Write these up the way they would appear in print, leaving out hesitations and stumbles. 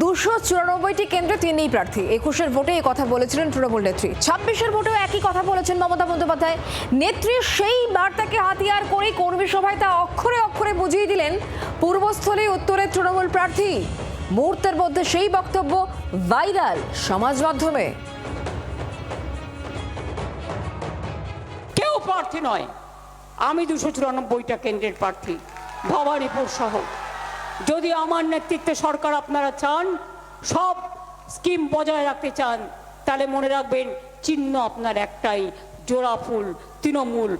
294টি কেন্দ্রে তিনিই প্রার্থী। 21-এর ভোটে এই কথা বলেছিলেন তৃণমূল নেত্রী। 26-এর ভোটেও একই কথা বলেছেন মমতা বন্দ্যোপাধ্যায়। নেত্রীর সেই বার্তাকে হাতিয়ার করে কর্মী সভায় তা অক্ষরে অক্ষরে বুঝিয়ে দিলেন পূর্বস্থলী উত্তরের তৃণমূল প্রার্থী। মুহূর্তের মধ্যে সেই বক্তব্য ভাইরাল সমাজ মাধ্যমে। কেউ প্রার্থী নয়, আমি 294টা কেন্দ্রের প্রার্থী, ভবানীপুর সহ। যদি আমার নেতৃত্বে সরকার আপনারা চান, সব স্কিম বজায় রাখতে চান, তাহলে মনে রাখবেন চিহ্ন আপনার একটাই, জোড়া ফুল, তৃণমূল।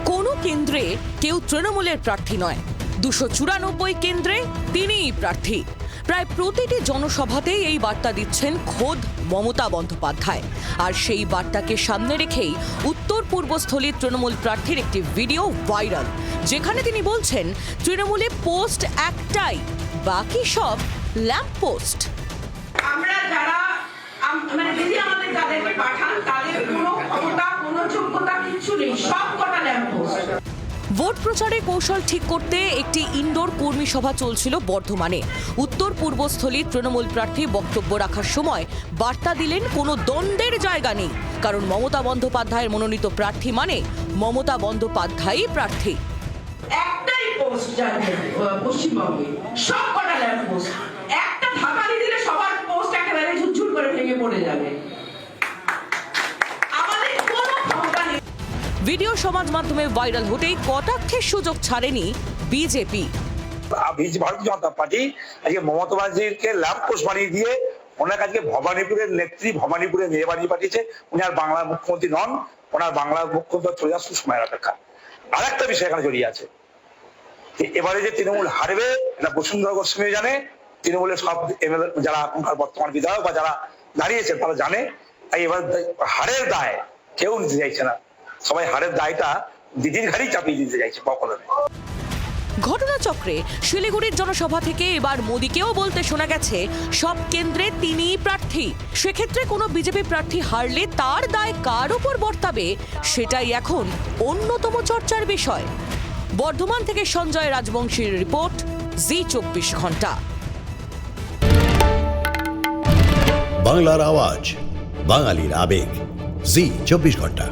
কোনো কেন্দ্রে কেউ তৃণমূলের প্রার্থী নয়, 294 কেন্দ্রে তিনিই প্রার্থী। প্রায় প্রতিটি জনসভাতেই এই বার্তা দিচ্ছেন খোদ মমতা বন্দ্যোপাধ্যায়। আর সেই বার্তাকে সামনে রেখেই উত্তর পূর্বস্থলীর তৃণমূল প্রার্থীর একটি ভিডিও ভাইরাল, যেখানে তিনি বলছেন তৃণমূলে পোস্ট একটাই, বাকি সব ল্যাম্প পোস্ট। আমরা যারা মানে দিদি আমাদের যাদেরকে পাঠান তাদের কোনো ক্ষমতা কোনো যোগ্যতা কিছু নেই, সব কটা ল্যাম্প পোস্ট। ভোট প্রচারের কৌশল ঠিক করতে একটি ইনডোর কর্মী সভা চলছিল বর্ধমানে। উত্তর পূর্বস্থলীর তৃণমূল প্রার্থী বক্তব্য রাখার সময় বার্তা দিলেন কোনো দ্বন্দ্বের জায়গা নেই, কারণ মমতা বন্দ্যোপাধ্যায়ের মনোনীত প্রার্থী মানে মমতা বন্দ্যোপাধ্যায়ই প্রার্থী। একটাই পোস্ট যাবে পশ্চিমবঙ্গে, সব কটা ল্যাম্প পোস্ট। একটা ধাক্কা দিলে সবার পোস্ট একেবারে ঝুরঝুর করে ভেঙে পড়ে যাবে। আমাদের কোনো ক্ষমতা নেই। ভিডিও সমাজ মাধ্যমে ভাইরাল হতেই কটাক্ষের সুযোগ ছাড়েনি বিজেপি। ভারতীয় জনতা পার্টি আজকে মমতা ব্যানার্জিকে ল্যাম্প পোস্ট বানিয়ে দিয়ে ওনার কাছে ভবানীপুরের নেত্রী ভবানীপুরে মেয়ে বানিয়ে পাঠিয়েছে। উনি আর বাংলার মুখ্যমন্ত্রী নন, ওনার বাংলার মুখ্যমন্ত্রী চলে যাওয়ার সময়ের অপেক্ষা। আর একটা বিষয় এখানে জড়িয়ে আছে, এবারে যে তৃণমূল হারবে এটা বসুন্ধরা গোস্বামী জানে, তৃণমূলের সব এমএলএ যারা এখনকার বর্তমান বিধায়ক বা যারা দাঁড়িয়েছে তারা জানে। তাই এবার হারের দায় কেউ নিতে চাইছে না, সবাই হারের দায়টা দিদির ঘাড়েই চাপিয়ে দিতে চাইছে পকলমে। ঘটনাচক্রে শিলিগুড়ির জনসভা থেকে এবার মোদীকেও বলতে শোনা গেছে সব কেন্দ্রে তিনিই প্রার্থী। সেক্ষেত্রে কোনো বিজেপি প্রার্থী হারলে তার দায় কার উপর বর্তাবে, সেটাই এখন অন্যতম চর্চার বিষয়। বর্ধমান থেকে সঞ্জয় রাজবংশীর রিপোর্ট, জি24 ঘন্টা। বাংলার আওয়াজ, বাঙালির আবেগ, জি24 ঘন্টা।